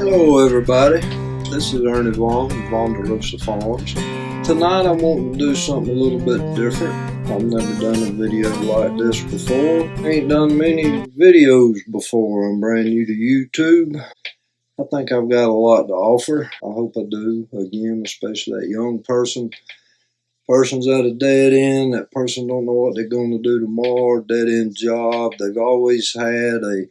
Hello everybody, this is Ernie Vaughn from Vaughn-Da-Rosa Farms. Tonight I'm wanting to do something a little bit different. I've never done a video like this before. I ain't done many videos before. I'm brand new to YouTube. I think I've got a lot to offer. I hope I do. Again, especially that young person's at a dead end. That person don't know what they're going to do tomorrow, dead end job. They've always had a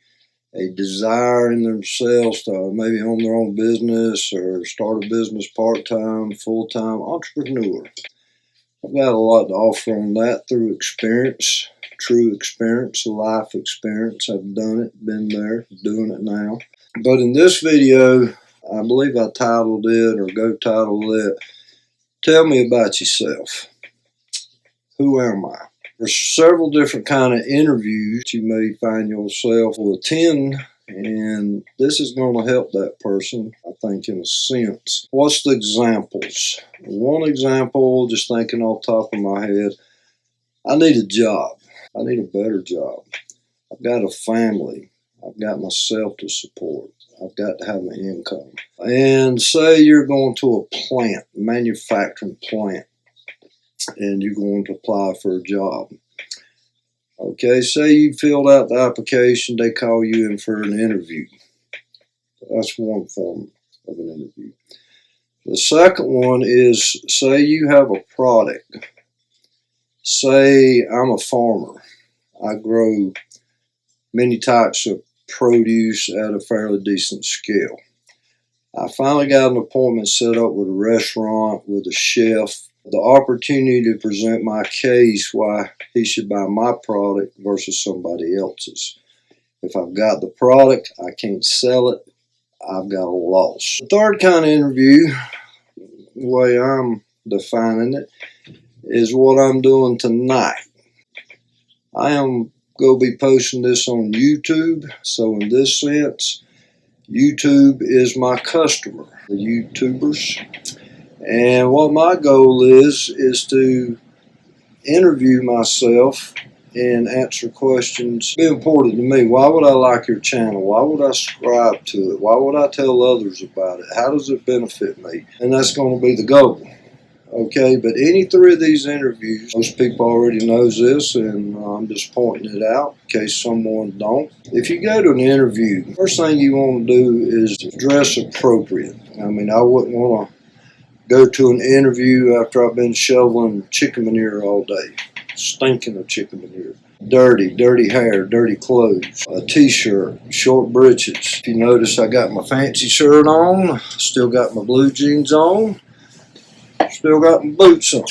desire in themselves to maybe own their own business or start a business part-time, full-time, entrepreneur. I've got a lot to offer on that through experience, true experience, life experience. I've done it, been there, doing it now. But in this video, I believe I titled it or titled it, Tell Me About Yourself. Who am I? There's several different kind of interviews you may find yourself will attend, and this is going to help that person, I think, in a sense. What's the examples? One example, just thinking off the top of my head, I need a job. I need a better job. I've got a family. I've got myself to support. I've got to have an income. And say you're going to a plant, manufacturing plant, and you're going to apply for a job. Okay, say you filled out the application, they call you in for an interview. That's one form of an interview. The second one is, say you have a product. Say I'm a farmer. I grow many types of produce at a fairly decent scale. I finally got an appointment set up with a restaurant, with a chef, the opportunity to present my case why he should buy my product versus somebody else's. If I've got the product, I can't sell it, I've got a loss. The third kind of interview, the way I'm defining it, is what I'm doing tonight. I am going to be posting this on YouTube, so in this sense, YouTube is my customer, the YouTubers. And what my goal is to interview myself and answer questions. Be important to me. Why would I like your channel? Why would I subscribe to it? Why would I tell others about it? How does it benefit me? And that's going to be the goal. Okay, but any three of these interviews, most people already knows this, and I'm just pointing it out in case someone don't. If you go to an interview, the first thing you want to do is dress appropriate. I mean, I wouldn't want to go to an interview after I've been shoveling chicken manure all day, stinking of chicken manure. Dirty hair, dirty clothes, a t-shirt, short breeches. If you notice, I got my fancy shirt on, still got my blue jeans on, still got my boots on.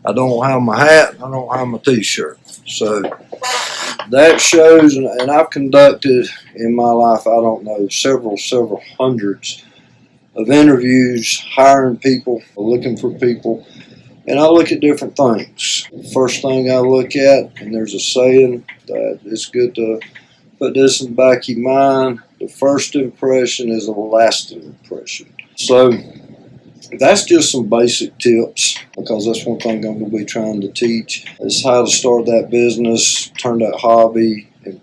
I don't have my hat, I don't have my t-shirt. So that shows, and I've conducted in my life, I don't know, several hundreds of interviews, hiring people, looking for people, and I look at different things. The first thing I look at, and there's a saying that it's good to put this in the back of your mind, the first impression is a lasting impression. So that's just some basic tips, because that's one thing I'm going to be trying to teach, is how to start that business, turn that hobby into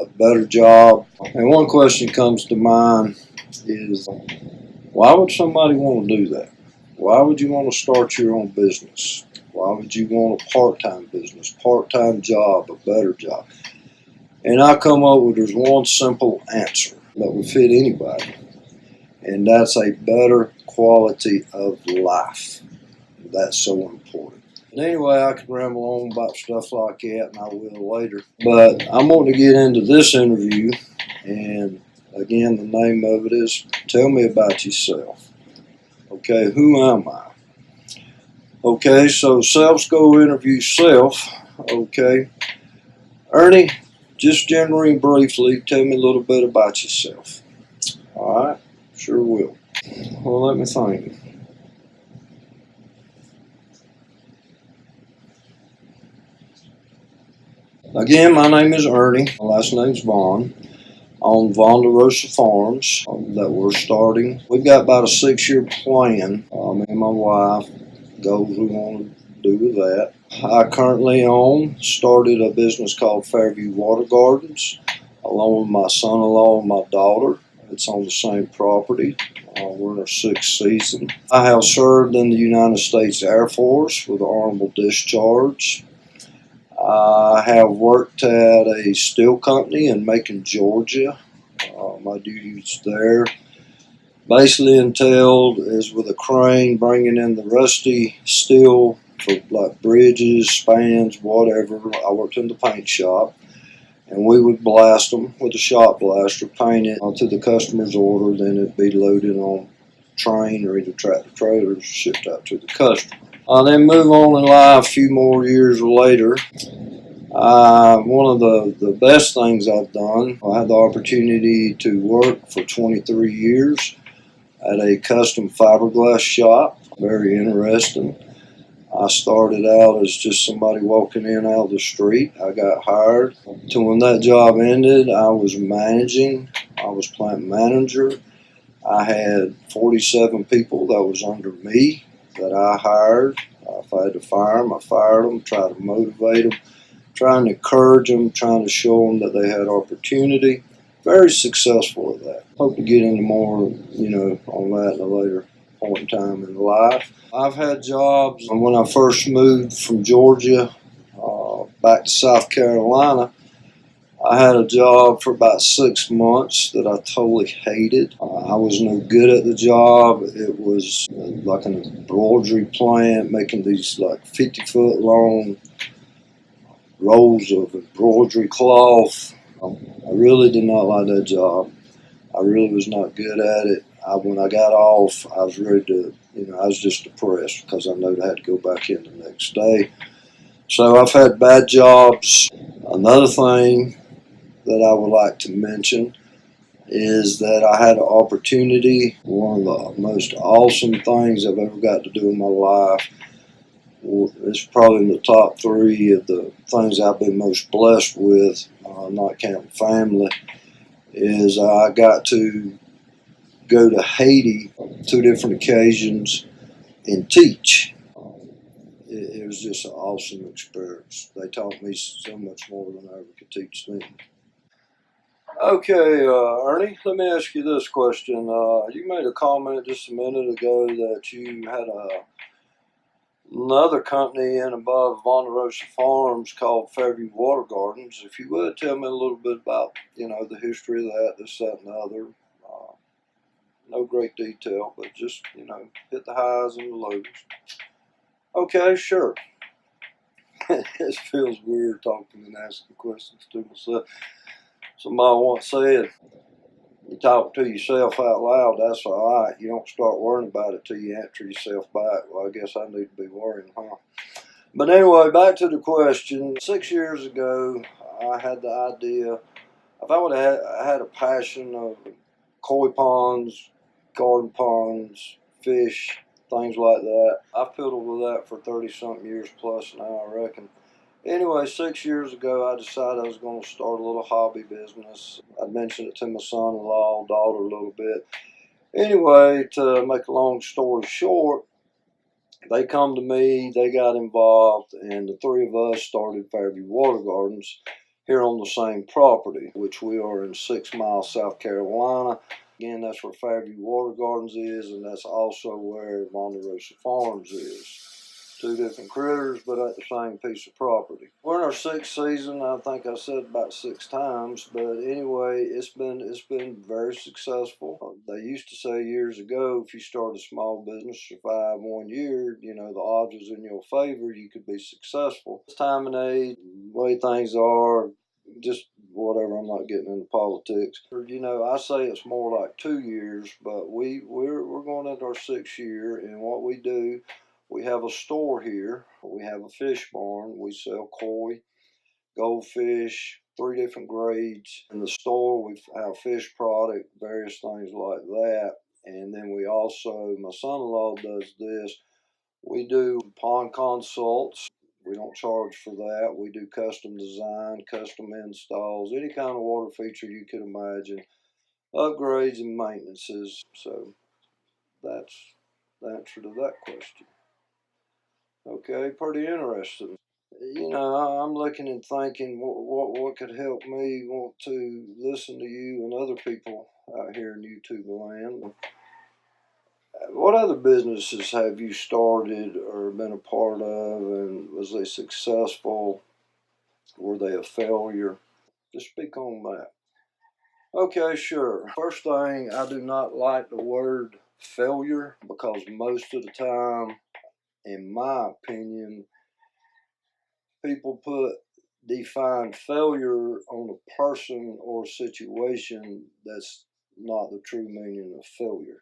a better job. And one question comes to mind is, why would somebody want to do that? Why would you want to start your own business? Why would you want a part-time business, part-time job, a better job? And I come up with there's one simple answer that would fit anybody, and that's a better quality of life. That's so important. And anyway, I could ramble on about stuff like that, and I will later. But I'm wanting to get into this interview, and again, the name of it is Tell Me About Yourself. Okay, who am I? Okay, so self's go interview self. Okay, Ernie, just generally and briefly, tell me a little bit about yourself. All right, sure will. Well, let me think. Again, my name is Ernie. My last name's Vaughn. On Vaughn-Da-Rosa Farms that we're starting. We've got about a 6-year plan, me and my wife, goals we want to do with that. I currently started a business called Fairview Water Gardens, along with my son-in-law and my daughter. It's on the same property. We're in our 6th season. I have served in the United States Air Force with an honorable discharge. I have worked at a steel company in Macon, Georgia. My duties there basically entailed is with a crane bringing in the rusty steel for like bridges, spans, whatever. I worked in the paint shop, and we would blast them with a shot blaster, paint it to the customer's order, then it'd be loaded on train or either tractor trailers shipped out to the customer. Then move on in life a few more years later. One of the best things I've done, I had the opportunity to work for 23 years at a custom fiberglass shop. Very interesting. I started out as just somebody walking in out of the street. I got hired. To when that job ended, I was managing. I was plant manager. I had 47 people that was under me that I hired. If I had to fire them, I fired them, tried to motivate them, trying to encourage them, trying to show them that they had opportunity. Very successful at that. Hope to get into more, on that at a later point in time in life. I've had jobs. When I first moved from Georgia back to South Carolina, I had a job for about 6 months that I totally hated. I was no good at the job. It was like an embroidery plant, making these like 50-foot long rolls of embroidery cloth. I really did not like that job. I really was not good at it. When I got off, I was ready to, I was just depressed because I knew I had to go back in the next day. So I've had bad jobs. Another thing that I would like to mention is that I had an opportunity. One of the most awesome things I've ever got to do in my life. It's probably in the top 3 of the things I've been most blessed with, not counting family, is I got to go to Haiti 2 different occasions and teach. It was just an awesome experience. They taught me so much more than I ever could teach them. Okay, Ernie, let me ask you this question. You made a comment just a minute ago that you had another company in above Vaughn-Da-Rosa Farms called Fairview Water Gardens. If you would tell me a little bit about, the history of that, this, that, and the other. No great detail, but just, hit the highs and the lows. Okay, sure. It feels weird talking and asking questions to myself. Somebody once said, you talk to yourself out loud, that's all right. You don't start worrying about it till you answer yourself back. Well, I guess I need to be worrying, huh? But anyway, back to the question. 6 years ago, I had the idea, if I would have had a passion of koi ponds, garden ponds, fish, things like that. I've fiddled with that for 30-something years plus now, I reckon. Anyway, 6 years ago, I decided I was going to start a little hobby business. I mentioned it to my son-in-law, daughter a little bit. Anyway, to make a long story short, they come to me, they got involved, and the 3 of us started Fairview Water Gardens here on the same property, which we are in 6 Mile, South Carolina. Again, that's where Fairview Water Gardens is, and that's also where Vaughn-Da-Rosa Farms is. 2 different critters, but at the same piece of property. We're in our 6th season. I think I said about 6 times, but anyway, it's been very successful. They used to say years ago, if you start a small business, survive 1 year, the odds was in your favor, you could be successful. This time and age, the way things are, just whatever, I'm not getting into politics. I say it's more like 2 years, but we're going into our 6th year, and what we do, we have a store here. We have a fish barn. We sell koi, goldfish, 3 different grades. In the store, we have fish product, various things like that. And then we also, my son-in-law does this. We do pond consults. We don't charge for that. We do custom design, custom installs, any kind of water feature you could imagine, upgrades and maintenances. So that's the answer to that question. Okay, pretty interesting. I'm looking and thinking what could help me want to listen to you and other people out here in YouTube land. What other businesses have you started or been a part of, and was they successful? Were they a failure? Just speak on that. Okay, sure. First thing, I do not like the word failure because most of the time, in my opinion, people define failure on a person or situation that's not the true meaning of failure.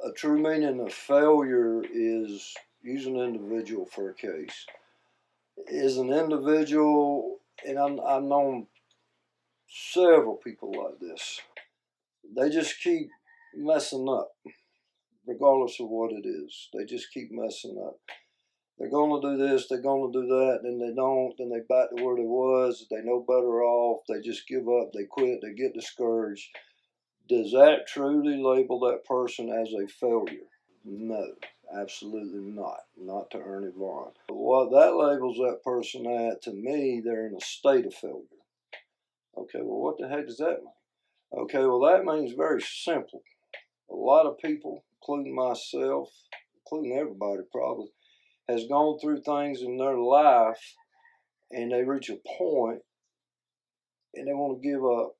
A true meaning of failure is, use an individual for a case. Is an individual, and I've known several people like this, they just keep messing up, regardless of what it is. They just keep messing up. They're going to do this, they're going to do that, then they don't, then they back to where they was, they know better off, they just give up, they quit, they get discouraged. Does that truly label that person as a failure? No, absolutely not. Not to Ernie Vaughn. What that labels that person at, to me, they're in a state of failure. Okay, well, what the heck does that mean? Okay, well, that means very simple. A lot of people, including myself, including everybody probably, has gone through things in their life and they reach a point and they want to give up.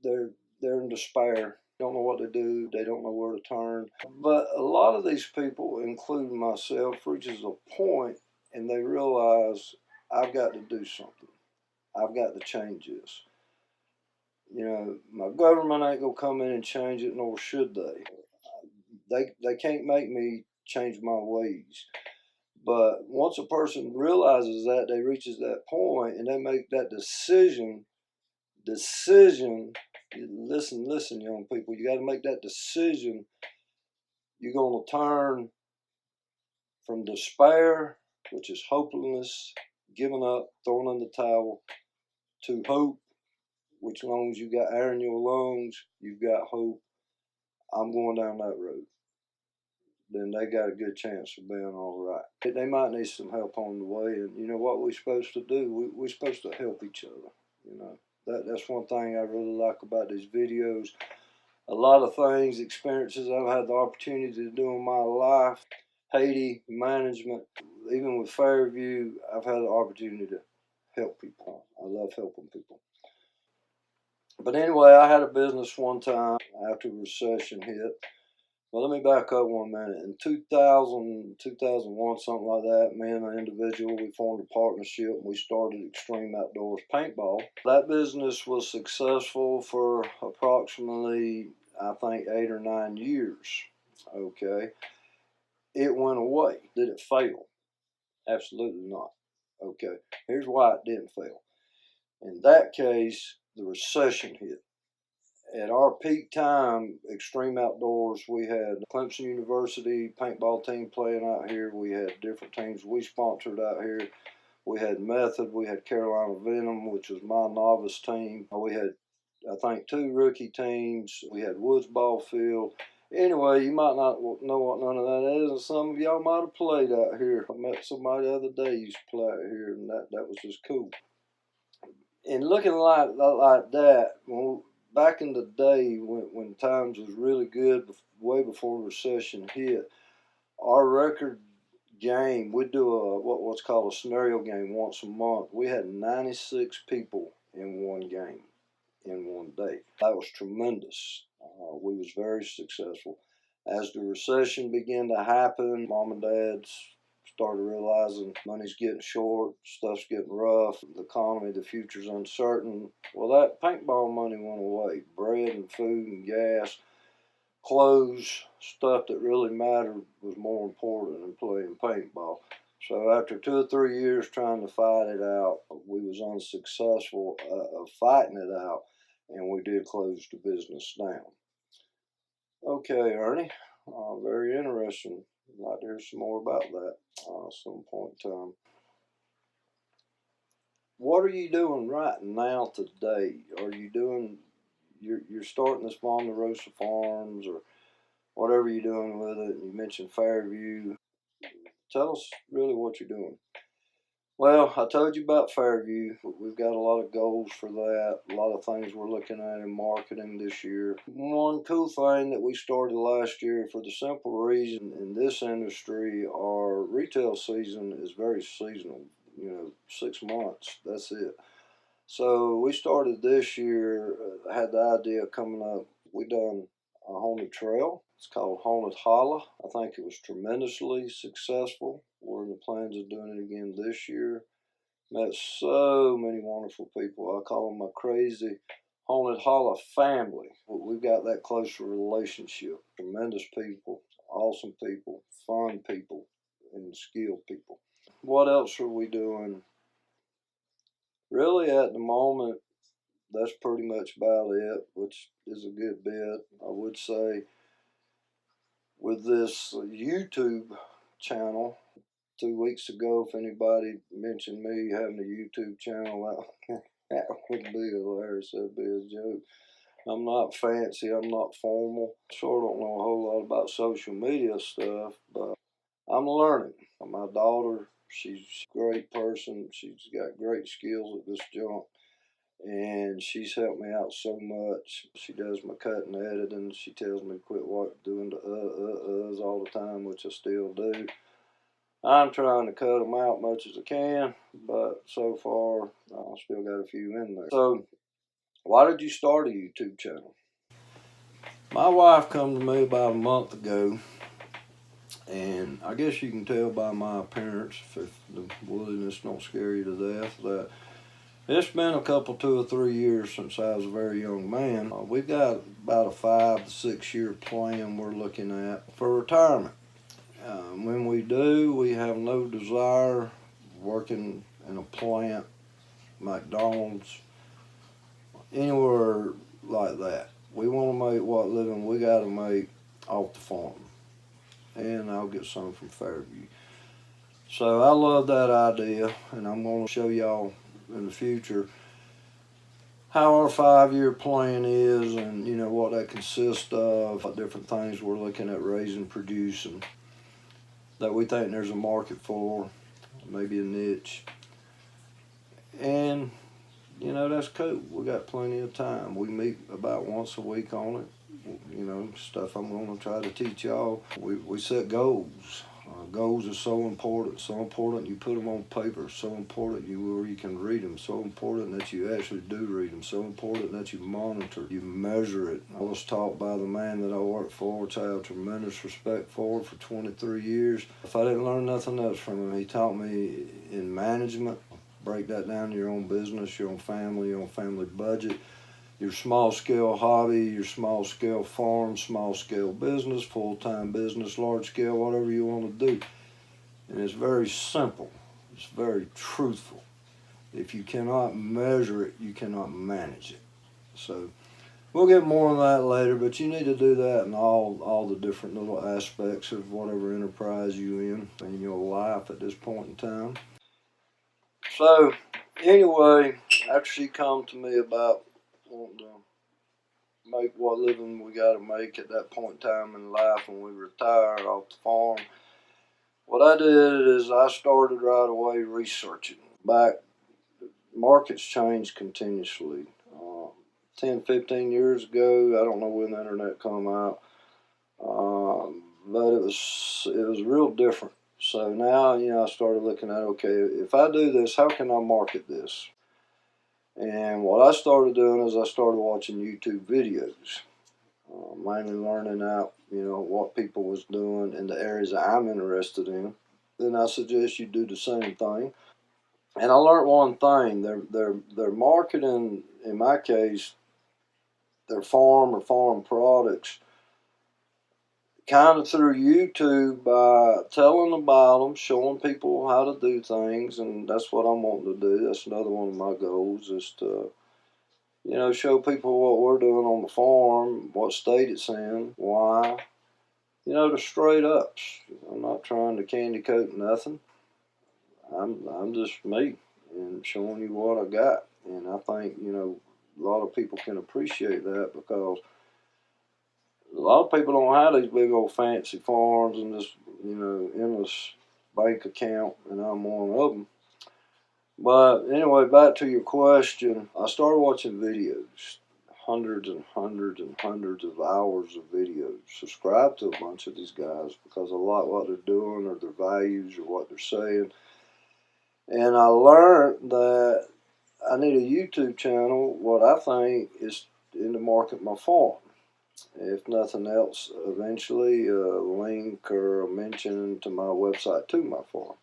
They're in despair. Don't know what to do. They don't know where to turn. But a lot of these people, including myself, reaches a point and they realize I've got to do something. I've got to change this. You know, my government ain't gonna come in and change it, nor should they. They can't make me change my ways. But once a person realizes that, they reaches that point and they make that decision. Listen, young people, you got to make that decision. You're going to turn from despair, which is hopelessness, giving up, throwing in the towel, to hope, which as long as you got air in your lungs, you've got hope. I'm going down that road. Then they got a good chance of being all right. They might need some help on the way, and you know what we're supposed to do? We're supposed to help each other. You know, that's one thing I really like about these videos. A lot of things, experiences I've had the opportunity to do in my life, Haiti, management, even with Fairview, I've had the opportunity to help people. I love helping people. But anyway, I had a business one time after the recession hit. Well, let me back up 1 minute. In 2000, 2001, something like that, me and an individual, we formed a partnership and we started Extreme Outdoors Paintball. That business was successful for approximately, I think, 8 or 9 years. Okay. It went away. Did it fail? Absolutely not. Okay. Here's why it didn't fail. In that case, the recession hit. At our peak time, Extreme Outdoors, we had Clemson University paintball team playing out here. We had different teams we sponsored out here. We had Method. We had Carolina Venom, which was my novice team. We had, I think, 2 rookie teams. We had Woods Ball Field. Anyway, you might not know what none of that is, and some of y'all might have played out here. I met somebody the other day who used to play out here, and that was just cool. And looking like that, back in the day when times was really good, way before the recession hit, our record game, we'd do what's called a scenario game once a month. We had 96 people in one game in one day. That was tremendous. We was very successful. As the recession began to happen, mom and dads started realizing money's getting short, stuff's getting rough, the economy, the future's uncertain. Well, that paintball money went away. Bread and food and gas, clothes, stuff that really mattered was more important than playing paintball. So after 2 or 3 years trying to fight it out, we was unsuccessful of fighting it out, and we did close the business down. Okay, Ernie, very interesting. I'd like to hear some more about that some point in time. What are you doing right now today? Are you doing, you're starting this Vaughn-Da-Rosa Farms or whatever you're doing with it? You mentioned Fairview. Tell us really what you're doing. Well, I told you about Fairview. We've got a lot of goals for that, a lot of things we're looking at in marketing this year. One cool thing that we started last year, for the simple reason in this industry, our retail season is very seasonal. 6 months, that's it. So we started this year, had the idea coming up. We done a haunted trail. It's called Haunted Holla. I think it was tremendously successful. We're in the plans of doing it again this year. Met so many wonderful people. I call them my crazy Haunted Holla family. We've got that close a relationship. Tremendous people, awesome people, fun people, and skilled people. What else are we doing? Really, at the moment, that's pretty much about it, which is a good bit. I would say with this YouTube channel, 2 weeks ago, if anybody mentioned me having a YouTube channel, that would be hilarious. That'd be a joke. I'm not fancy. I'm not formal. Sure don't know a whole lot about social media stuff, but I'm learning. My daughter, she's a great person. She's got great skills at this jump, and she's helped me out so much. She does my cutting, editing. She tells me to quit doing the uhs all the time, which I still do. I'm trying to cut them out much as I can, but so far I still got a few in there. So, why did you start a YouTube channel? My wife come to me about a month ago, and I guess you can tell by my appearance, if the woodiness don't scare you to death, that it's been a couple, 2 or 3 years since I was a very young man. We've got about a 5 to 6 year plan we're looking at for retirement. When we do, we have no desire working in a plant, McDonald's, anywhere like that. We want to make what living we got to make off the farm, and I'll get some from Fairview. So I love that idea, and I'm going to show y'all in the future how our 5 year plan is, and what that consists of, what different things we're looking at raising, producing, that we think there's a market for, maybe a niche. And that's cool. We got plenty of time. We meet about once a week on it. Stuff I'm going to try to teach y'all. We set goals. Goals are so important. So important you put them on paper. So important where you can read them. So important that you actually do read them. So important that you monitor, you measure it. I was taught by the man that I worked for, which I have tremendous respect for 23 years. If I didn't learn nothing else from him, he taught me in management. Break that down to your own business, your own family, your own family budget, your small-scale hobby, your small-scale farm, small-scale business, full-time business, large-scale, whatever you want to do. And it's very simple. It's very truthful. If you cannot measure it, you cannot manage it. So we'll get more on that later, but you need to do that in all the different little aspects of whatever enterprise you're in your life at this point in time. So, anyway, after she come to me about wanting to make what living we got to make at that point in time in life when we retired off the farm, what I did is I started right away researching. Back, markets change continuously. 10, 15 years ago, I don't know when the internet come out, but it was real different. So now, I started looking at, okay, if I do this, how can I market this? And what I started doing is I started watching YouTube videos, mainly learning out, what people was doing in the areas that I'm interested in. Then I suggest you do the same thing. And I learned one thing: they're marketing, in my case, their farm or farm products, kind of through YouTube by telling about them, showing people how to do things, and that's what I'm wanting to do. That's another one of my goals, is to show people what we're doing on the farm, what state it's in, why. The straight ups. I'm not trying to candy coat nothing. I'm just me and showing you what I got. And I think, a lot of people can appreciate that, because a lot of people don't have these big old fancy farms and this, endless bank account, and I'm one of them. But anyway, back to your question. I started watching videos, hundreds and hundreds and hundreds of hours of videos. Subscribe to a bunch of these guys because I like what they're doing or their values or what they're saying. And I learned that I need a YouTube channel, what I think is in the market my farm. If nothing else, eventually a link or a mention to my website to my farm.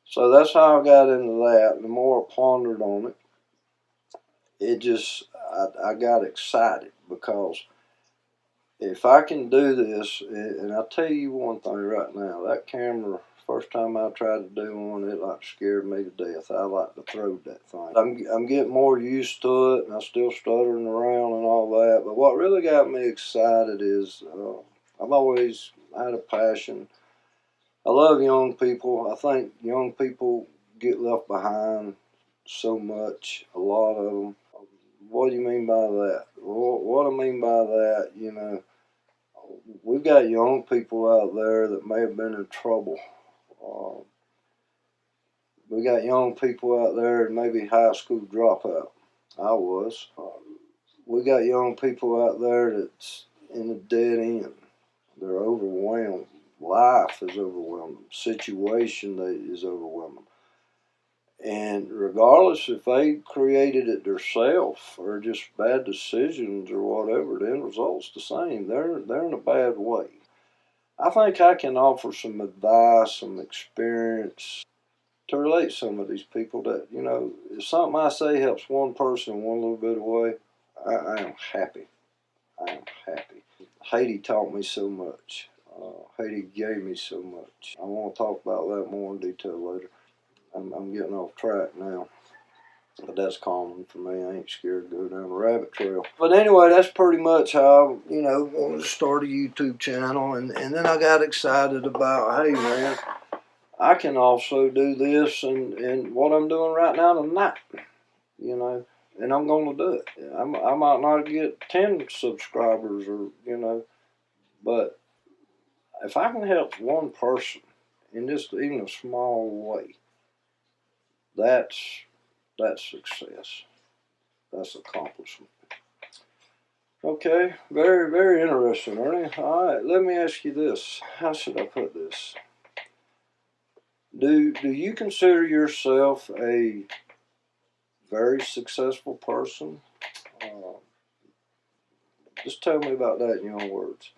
So that's how I got into that. The more I pondered on it, I got excited because if I can do this, and I'll tell you one thing right now, that camera, first time I tried to do one, it like scared me to death. I like to throw that thing. I'm getting more used to it, and I'm still stuttering around and all that. But what really got me excited is I've always had a passion. I love young people. I think young people get left behind so much, a lot of them. What do you mean by that? What I mean by that, we've got young people out there that may have been in trouble. Uh, we got young people out there that may be high school dropout. I was. We got young people out there that's in a dead end. They're overwhelmed. Life is overwhelming. Situation is overwhelming. And regardless if they created it themselves or just bad decisions or whatever, the end result's the same. They're in a bad way. I think I can offer some advice, some experience to relate to some of these people that, if something I say helps one person one little bit away, I am happy. I am happy. Haiti taught me so much. Haiti gave me so much. I want to talk about that more in detail later. I'm getting off track now. But that's common for me. I ain't scared to go down a rabbit trail. But anyway, that's pretty much how, wanted to start a YouTube channel. And then I got excited about, hey, man, I can also do this and what I'm doing right now tonight, and I'm going to do it. I might not get 10 subscribers or, but if I can help one person in just even a small way, that's success. That's accomplishment. Okay, very, very interesting, Ernie. All right, let me ask you this. How should I put this? Do you consider yourself a very successful person? Just tell me about that in your own words.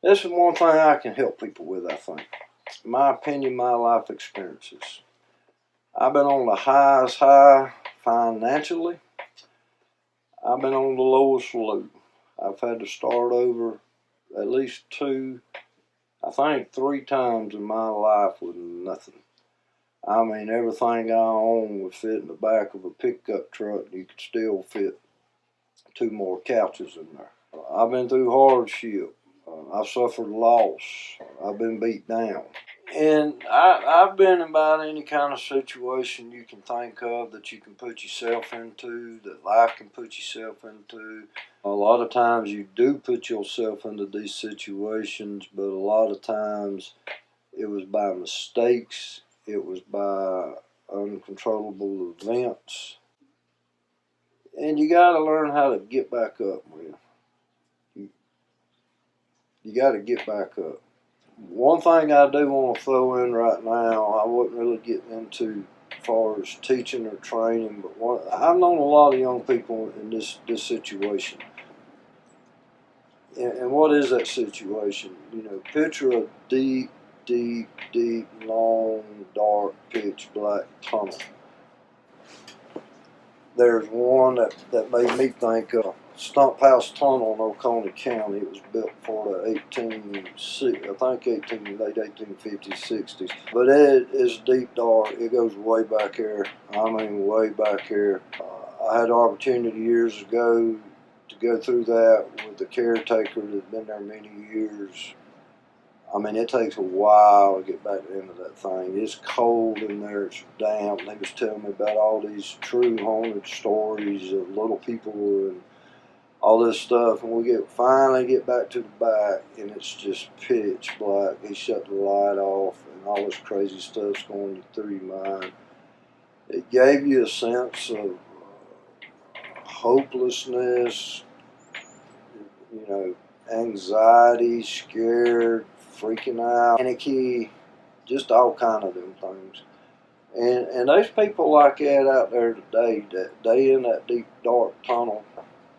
This is one thing I can help people with, I think. In my opinion, my life experiences. I've been on the highest high financially. I've been on the lowest low. I've had to start over at least I think 3 times in my life with nothing. I mean, everything I own would fit in the back of a pickup truck. You could still fit 2 more couches in there. I've been through hardship. I've suffered loss. I've been beat down. And I've been in about any kind of situation you can think of that you can put yourself into, that life can put yourself into. A lot of times you do put yourself into these situations, but a lot of times it was by mistakes, it was by uncontrollable events. And you got to learn how to get back up, man. You got to get back up. One thing I do want to throw in right now, I wasn't really getting into as far as teaching or training, but I've known a lot of young people in this situation. And what is that situation? Picture a deep, deep, deep, long, dark, pitch black tunnel. There's one that made me think of Stump House Tunnel in Oconee County. It was built for the late 1850s, 60s. But it is deep dark. It goes way back here. I mean, way back here. I had the opportunity years ago to go through that with the caretaker that's been there many years. I mean, it takes a while to get back into that thing. It's cold in there, it's damp. They was telling me about all these true haunted stories of little people and all this stuff. And we finally get back to the back, and it's just pitch black. He shut the light off, and all this crazy stuff's going through your mind. It gave you a sense of hopelessness, anxiety, scared, freaking out, panicky, just all kind of them things. And there's people like that out there today that they in that deep dark tunnel.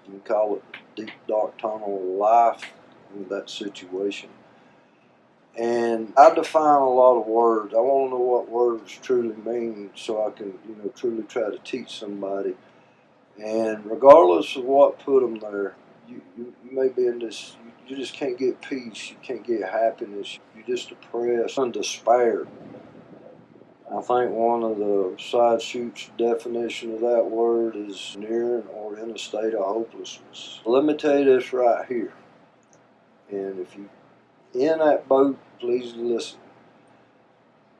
You can call it the deep dark tunnel of life in that situation. And I define a lot of words. I want to know what words truly mean so I can, truly try to teach somebody. And regardless of what put them there, you may be in this, you just can't get peace, you can't get happiness, you're just depressed and despair. I think one of the side shoots definition of that word is near or in a state of hopelessness. Let me tell you this right here, and if you in that boat, please listen.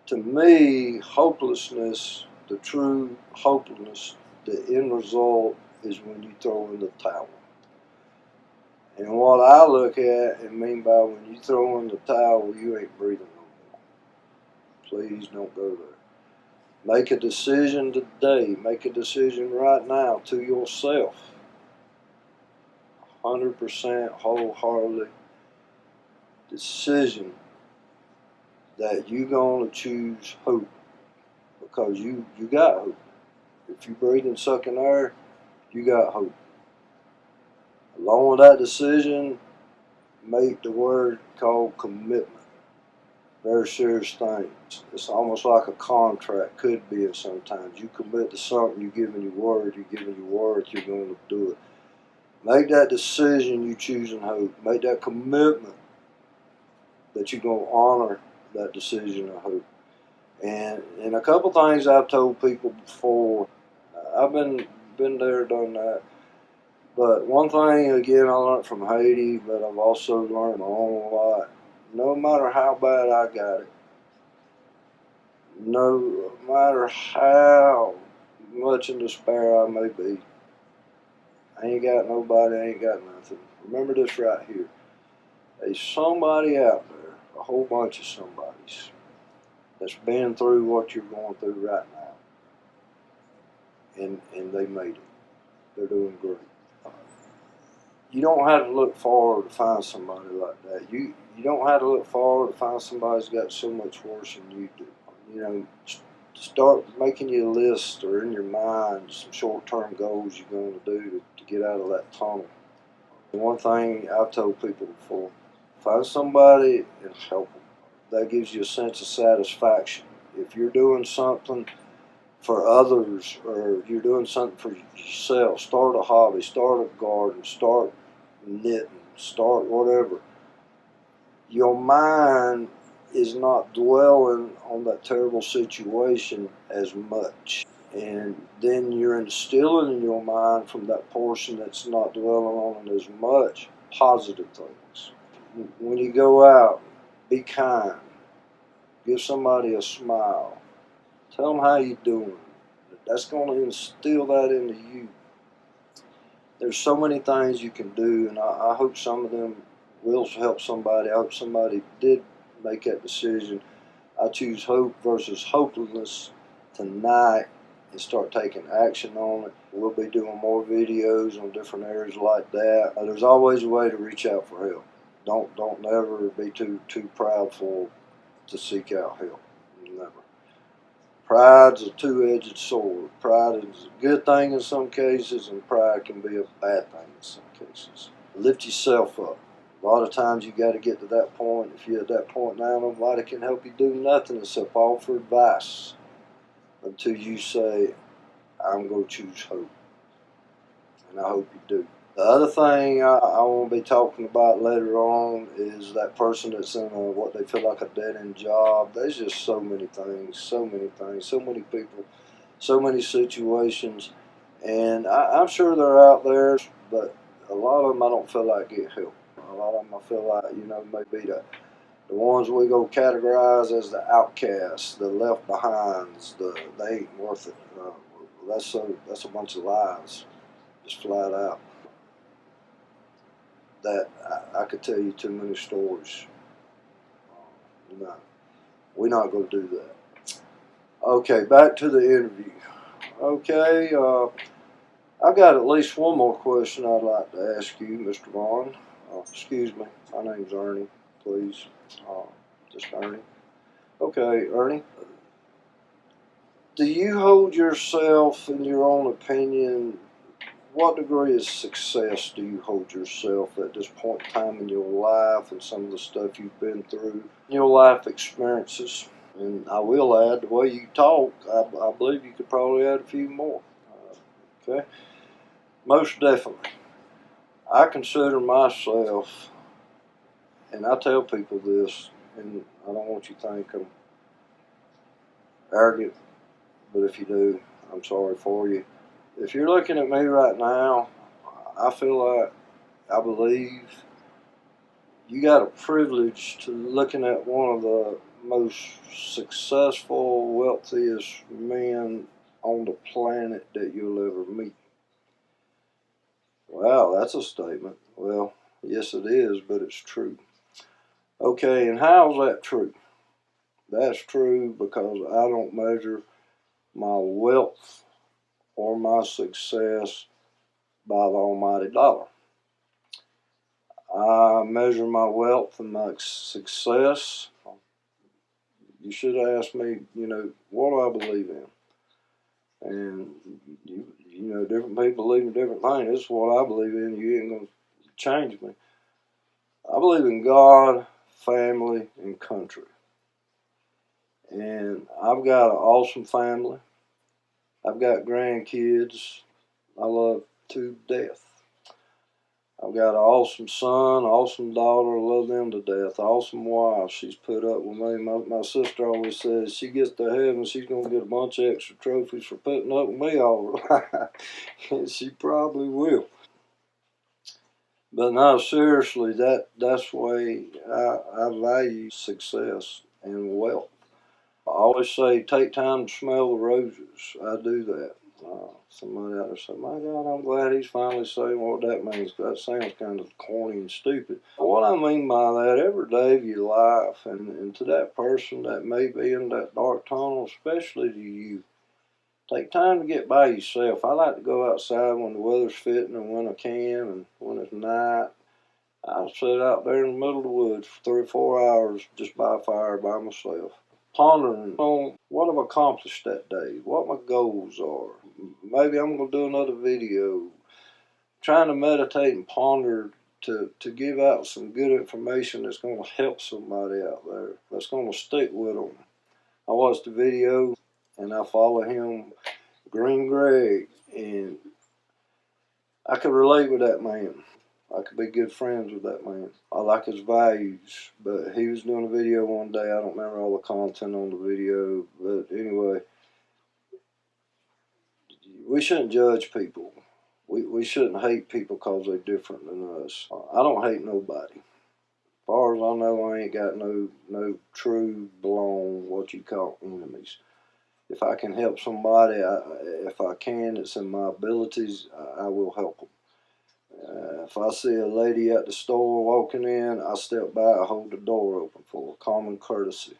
To me, hopelessness, the true hopelessness, the end result is when you throw in the towel. And what I look at and mean by when you throw in the towel, you ain't breathing no more. Please don't go there. Make a decision today. Make a decision right now to yourself. 100% wholeheartedly decision that you're going to choose hope. Because you got hope. If you breathe and sucking air, you got hope. Along with that decision, make the word called commitment. Very serious thing. It's almost like a contract, could be sometimes. You commit to something, you're giving your word, you're going to do it. Make that decision, you choosing hope. Make that commitment that you're going to honor that decision of hope. And a couple things I've told people before, I've been there, done that. But one thing, again, I learned from Haiti, but I've also learned my own lot. No matter how bad I got it, no matter how much in despair I may be, I ain't got nobody, I ain't got nothing. Remember this right here. There's somebody out there, a whole bunch of somebodies, that's been through what you're going through right now. And they made it. They're doing great. You don't have to look forward to find somebody like that. You don't have to look forward to find somebody who's got so much worse than you do. Start making your list or in your mind some short-term goals you're going to do to get out of that tunnel. One thing I've told people before, find somebody and help them. That gives you a sense of satisfaction. If you're doing something for others or you're doing something for yourself, start a hobby, start a garden, start knitting, start whatever. Your mind is not dwelling on that terrible situation as much. And then you're instilling in your mind from that portion that's not dwelling on it as much positive things. When you go out, be kind. Give somebody a smile. Tell them how you're doing. That's going to instill that into you. There's so many things you can do, and I hope some of them will help somebody. I hope somebody did make that decision. I choose hope versus hopelessness tonight and start taking action on it. We'll be doing more videos on different areas like that. There's always a way to reach out for help. Don't never be too proudful to seek out help. Never. Pride's a two-edged sword. Pride is a good thing in some cases, and pride can be a bad thing in some cases. Lift yourself up. A lot of times you got to get to that point. If you're at that point now, nobody can help you do nothing except offer advice until you say, I'm going to choose hope. And I hope you do. The other thing I want to be talking about later on is that person that's in what they feel like a dead-end job. There's just so many things, so many people, so many situations. And I'm sure they're out there, but a lot of them I don't feel like get help. A lot of them I feel like, maybe the ones we go categorize as the outcasts, the left behinds, they ain't worth it. That's a bunch of lies, just flat out. That I could tell you too many stories. No, we're not going to do that. Okay, back to the interview. Okay, I've got at least one more question I'd like to ask you, Mr. Vaughn. Excuse me, my name's Ernie, please. Just Ernie. Okay, Ernie. Do you hold yourself, in your own opinion, what degree of success do you hold yourself at this point in time in your life and some of the stuff you've been through, your life experiences? And I will add, the way you talk, I believe you could probably add a few more. Okay? Most definitely. I consider myself, and I tell people this, and I don't want you to think I'm arrogant, but if you do, I'm sorry for you. If you're looking at me right now, I feel like, I believe you got a privilege to looking at one of the most successful, wealthiest men on the planet that you'll ever meet. Wow, that's a statement. Well, yes it is, but it's true. Okay, and how's that true? That's true because I don't measure my wealth or my success by the almighty dollar. I measure my wealth and my success. You should ask me, what do I believe in? And, different people believe in different things. This is what I believe in. You ain't going to change me. I believe in God, family, and country. And I've got an awesome family. I've got grandkids I love to death. I've got an awesome son, awesome daughter, I love them to death. Awesome wife, she's put up with me. My sister always says she gets to heaven, she's going to get a bunch of extra trophies for putting up with me all her life. And she probably will. But no, seriously, that's the way I value success and wealth. I always say, take time to smell the roses. I do that. Somebody out there said, my God, I'm glad he's finally saying what that means. That sounds kind of corny and stupid. What I mean by that, every day of your life, and to that person that may be in that dark tunnel, especially to you, take time to get by yourself. I like to go outside when the weather's fitting and when I can, and when it's night. I sit out there in the middle of the woods for 3 or 4 hours just by a fire by myself, pondering on what I've accomplished that day, what my goals are. Maybe I'm going to do another video trying to meditate and ponder to give out some good information that's going to help somebody out there, that's going to stick with them. I watched the video and I follow him, Green Greg, and I could relate with that man. I could be good friends with that man. I like his values, but he was doing a video one day. I don't remember all the content on the video, but anyway, we shouldn't judge people. We shouldn't hate people because they're different than us. I don't hate nobody. As far as I know, I ain't got no true blown what you call enemies. If I can help somebody, if I can, it's in my abilities, I will help them. If I see a lady at the store walking in, I step by, I hold the door open for her, common courtesy.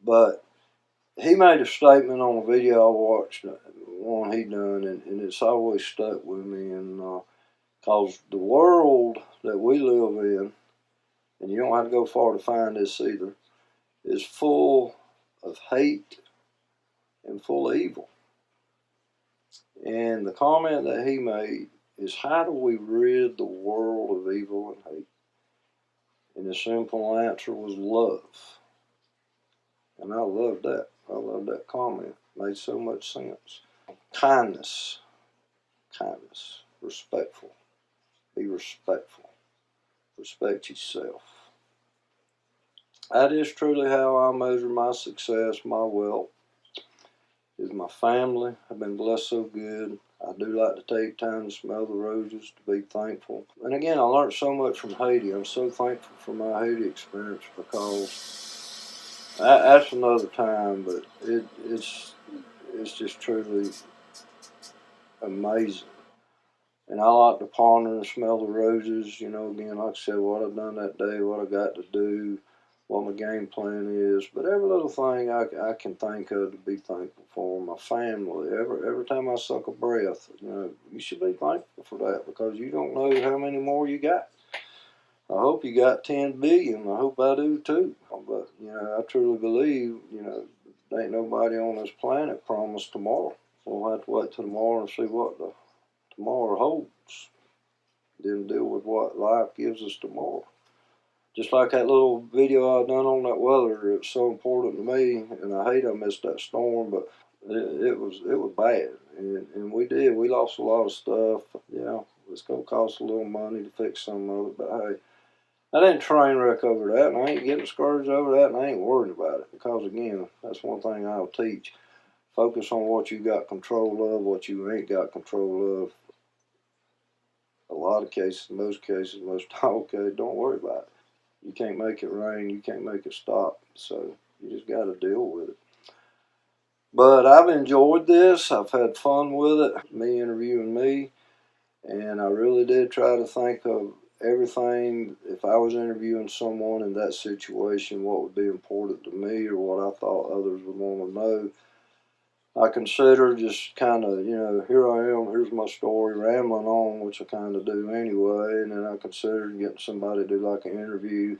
But he made a statement on a video I watched, one he done, and it's always stuck with me. And cause the world that we live in, and you don't have to go far to find this either, is full of hate and full of evil. And the comment that he made is, how do we rid the world of evil and hate? And the simple answer was love. And I loved that. I loved that comment. It made so much sense. Kindness. Kindness. Respectful. Be respectful. Respect yourself. That is truly how I measure my success, my wealth, is my family. I've been blessed so good. I do like to take time to smell the roses, to be thankful. And again, I learned so much from Haiti. I'm so thankful for my Haiti experience because that's another time, but it's just truly amazing. And I like to ponder and smell the roses, again, like I said, what I've done that day, what I got to do, what my game plan is. But every little thing I can think of to be thankful for. My family. Every time I suck a breath, you should be thankful for that, because you don't know how many more you got. I hope you got 10 billion. I hope I do too. But, I truly believe, ain't nobody on this planet promised tomorrow. We'll have to wait till tomorrow and see what the tomorrow holds. Then deal with what life gives us tomorrow. Just like that little video I done on that weather, it's so important to me, and I hate I missed that storm, but it was bad, and we lost a lot of stuff. Yeah, it's gonna cost a little money to fix some of it, but hey, I didn't train wreck over that, and I ain't getting discouraged over that, and I ain't worried about it, because again, that's one thing I'll teach. Focus on what you got control of, what you ain't got control of. A lot of cases, most all cases, don't worry about it. You can't make it rain, you can't make it stop, so you just got to deal with it. But I've enjoyed this. I've had fun with it, me interviewing me, and I really did try to think of everything. If I was interviewing someone in that situation, what would be important to me, or what I thought others would want to know. I consider just kind of, here I am, here's my story, rambling on, which I kind of do anyway, and then I considered getting somebody to do like an interview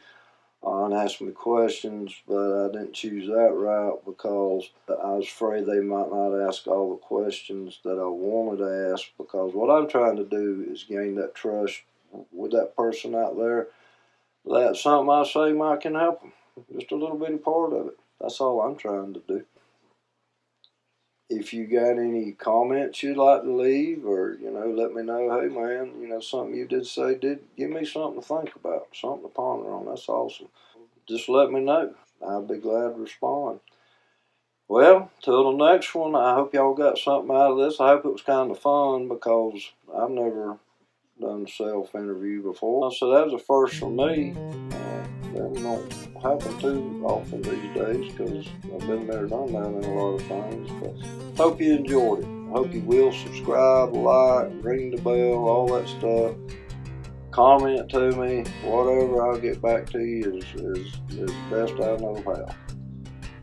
and ask me questions, but I didn't choose that route because I was afraid they might not ask all the questions that I wanted to ask, because what I'm trying to do is gain that trust with that person out there, that something I say might can help them, just a little bitty part of it. That's all I'm trying to do. If you got any comments you'd like to leave, or, let me know, hey man, something you did say did give me something to think about, something to ponder on. That's awesome. Just let me know. I'll be glad to respond. Well, till the next one, I hope y'all got something out of this. I hope it was kind of fun, because I've never done self-interview before. So that was a first for me. That don't happen too often these days, because I've been there, done that in a lot of things. But hope you enjoyed it. I hope you will subscribe, like, ring the bell, all that stuff. Comment to me, whatever. I'll get back to you as best I know how.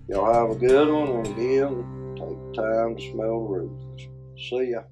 Y'all have a good one, and again, take time to smell the roses. See ya.